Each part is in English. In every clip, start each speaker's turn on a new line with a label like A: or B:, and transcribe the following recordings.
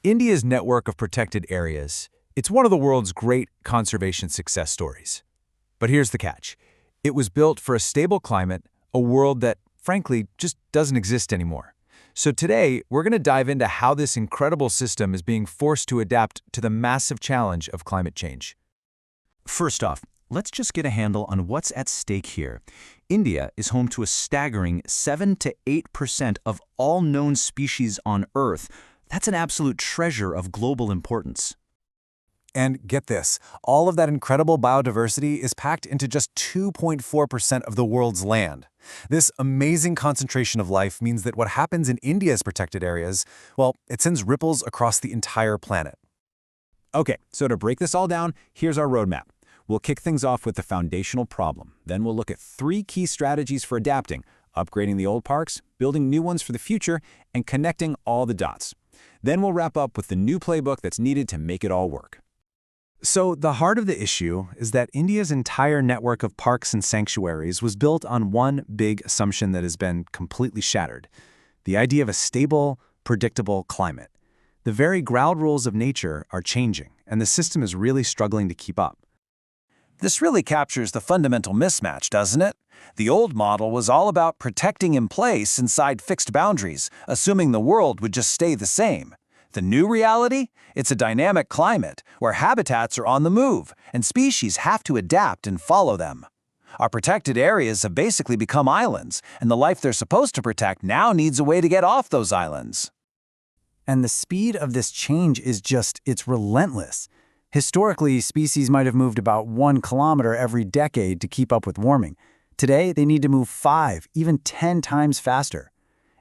A: India's network of protected areas, it's one of the world's great conservation success stories. But here's the catch. It was built for a stable climate, a world that, frankly, just doesn't exist anymore. So today, we're going to dive into how this incredible system is being forced to adapt to the massive challenge of climate change.
B: First off, let's just get a handle on what's at stake here. India is home to a staggering 7 to 8% of all known species on Earth. That's an absolute treasure of global importance.
C: And get this, all of that incredible biodiversity is packed into just 2.4% of the world's land. This amazing concentration of life means that what happens in India's protected areas, well, it sends ripples across the entire planet.
B: Okay, so to break this all down, here's our roadmap. We'll kick things off with the foundational problem. Then we'll look at 3 key strategies for adapting: upgrading the old parks, building new ones for the future, and connecting all the dots. Then we'll wrap up with the new playbook that's needed to make it all work.
C: So the heart of the issue is that India's entire network of parks and sanctuaries was built on one big assumption that has been completely shattered: the idea of a stable, predictable climate. The very ground rules of nature are changing, and the system is really struggling to keep up.
D: This really captures the fundamental mismatch, doesn't it? The old model was all about protecting in place inside fixed boundaries, assuming the world would just stay the same. The new reality? It's a dynamic climate where habitats are on the move and species have to adapt and follow them. Our protected areas have basically become islands, and the life they're supposed to protect now needs a way to get off those islands.
E: And the speed of this change is it's relentless. Historically, species might have moved about 1 kilometer every decade to keep up with warming. Today, they need to move 5, even 10 times faster.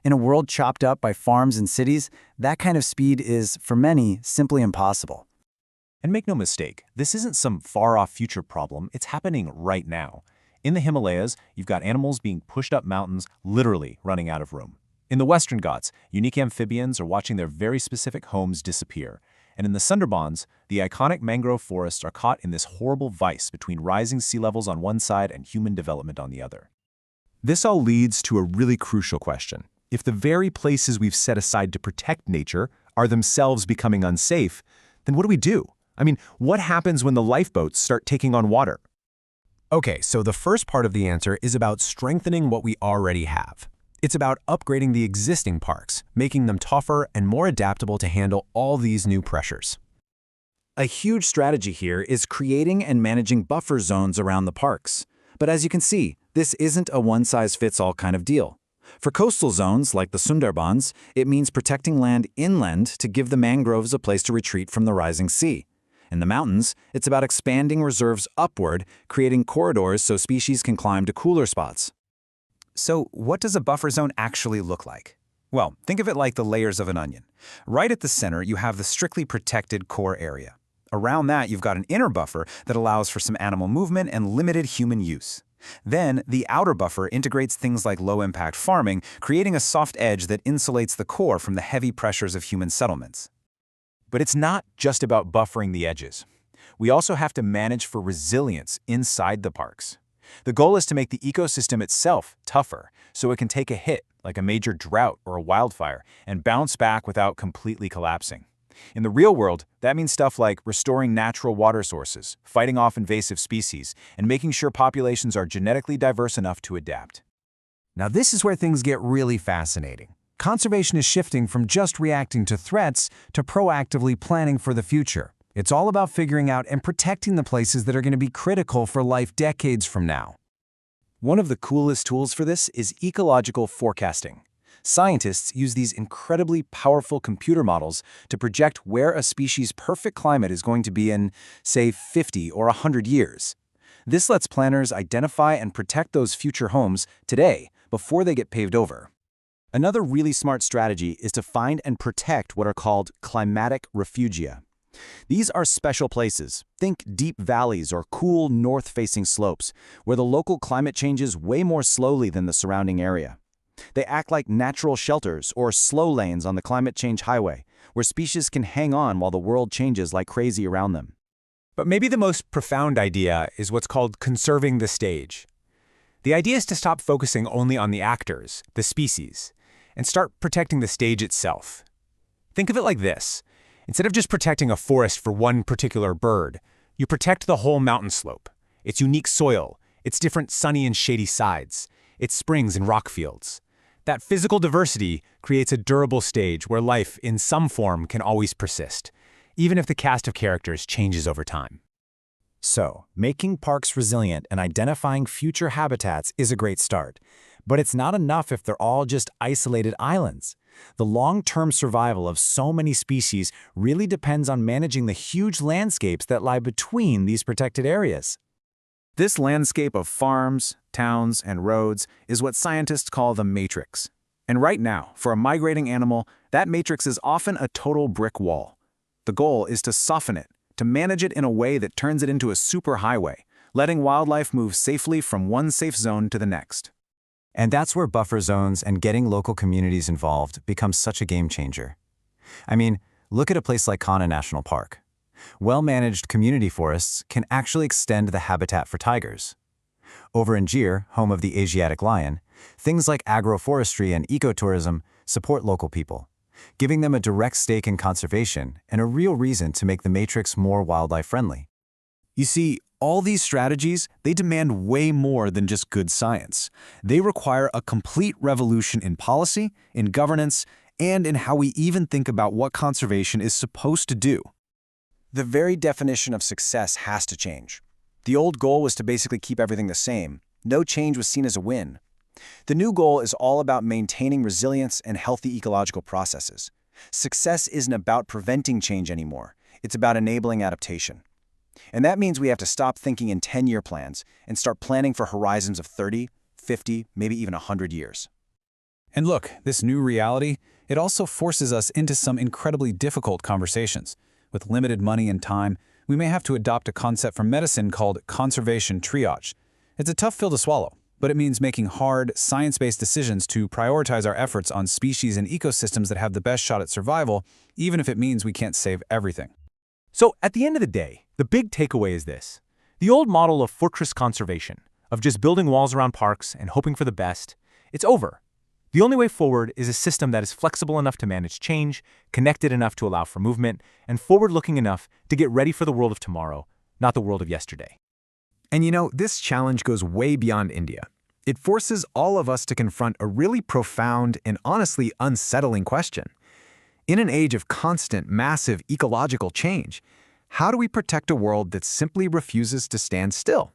E: In a world chopped up by farms and cities, that kind of speed is, for many, simply impossible.
F: And make no mistake, this isn't some far-off future problem, it's happening right now. In the Himalayas, you've got animals being pushed up mountains, literally running out of room. In the Western Ghats, unique amphibians are watching their very specific homes disappear. And in the Sundarbans, the iconic mangrove forests are caught in this horrible vice between rising sea levels on one side and human development on the other.
A: This all leads to a really crucial question. If the very places we've set aside to protect nature are themselves becoming unsafe, then what do we do? What happens when the lifeboats start taking on water? Okay, so the first part of the answer is about strengthening what we already have. It's about upgrading the existing parks, making them tougher and more adaptable to handle all these new pressures.
E: A huge strategy here is creating and managing buffer zones around the parks. But as you can see, this isn't a one-size-fits-all kind of deal. For coastal zones like the Sundarbans, it means protecting land inland to give the mangroves a place to retreat from the rising sea. In the mountains, it's about expanding reserves upward, creating corridors so species can climb to cooler spots.
D: So what does a buffer zone actually look like? Well, think of it like the layers of an onion. Right at the center, you have the strictly protected core area. Around that, you've got an inner buffer that allows for some animal movement and limited human use. Then, the outer buffer integrates things like low-impact farming, creating a soft edge that insulates the core from the heavy pressures of human settlements.
F: But it's not just about buffering the edges. We also have to manage for resilience inside the parks. The goal is to make the ecosystem itself tougher, so it can take a hit, like a major drought or a wildfire, and bounce back without completely collapsing. In the real world, that means stuff like restoring natural water sources, fighting off invasive species, and making sure populations are genetically diverse enough to adapt.
A: Now this is where things get really fascinating. Conservation is shifting from just reacting to threats to proactively planning for the future. It's all about figuring out and protecting the places that are going to be critical for life decades from now.
D: One of the coolest tools for this is ecological forecasting. Scientists use these incredibly powerful computer models to project where a species' perfect climate is going to be in, say, 50 or 100 years. This lets planners identify and protect those future homes today before they get paved over.
B: Another really smart strategy is to find and protect what are called climatic refugia. These are special places, think deep valleys or cool north-facing slopes, where the local climate changes way more slowly than the surrounding area. They act like natural shelters or slow lanes on the climate change highway, where species can hang on while the world changes like crazy around them.
A: But maybe the most profound idea is what's called conserving the stage. The idea is to stop focusing only on the actors, the species, and start protecting the stage itself. Think of it like this. Instead of just protecting a forest for one particular bird, you protect the whole mountain slope, its unique soil, its different sunny and shady sides, its springs and rock fields. That physical diversity creates a durable stage where life, in some form, can always persist, even if the cast of characters changes over time.
B: So, making parks resilient and identifying future habitats is a great start. But it's not enough if they're all just isolated islands. The long-term survival of so many species really depends on managing the huge landscapes that lie between these protected areas. This landscape of farms, towns, and roads is what scientists call the matrix. And right now, for a migrating animal, that matrix is often a total brick wall. The goal is to soften it, to manage it in a way that turns it into a superhighway, letting wildlife move safely from one safe zone to the next. And that's where buffer zones and getting local communities involved becomes such a game changer. I mean, look at a place like Kanha National Park. Well-managed community forests can actually extend the habitat for tigers. Over in Gir, home of the Asiatic lion, things like agroforestry and ecotourism support local people, giving them a direct stake in conservation and a real reason to make the matrix more wildlife-friendly. You see, all these strategies, they demand way more than just good science. They require a complete revolution in policy, in governance, and in how we even think about what conservation is supposed to do.
D: The very definition of success has to change. The old goal was to basically keep everything the same. No change was seen as a win. The new goal is all about maintaining resilience and healthy ecological processes. Success isn't about preventing change anymore. It's about enabling adaptation. And that means we have to stop thinking in 10-year plans and start planning for horizons of 30, 50, maybe even 100 years.
F: And look, this new reality, it also forces us into some incredibly difficult conversations. With limited money and time, we may have to adopt a concept from medicine called conservation triage. It's a tough pill to swallow, but it means making hard, science-based decisions to prioritize our efforts on species and ecosystems that have the best shot at survival, even if it means we can't save everything.
A: So, at the end of the day, the big takeaway is this. The old model of fortress conservation, of just building walls around parks and hoping for the best, it's over. The only way forward is a system that is flexible enough to manage change, connected enough to allow for movement, and forward-looking enough to get ready for the world of tomorrow, not the world of yesterday.
C: And you know, this challenge goes way beyond India. It forces all of us to confront a really profound and honestly unsettling question. In an age of constant, massive ecological change, how do we protect a world that simply refuses to stand still?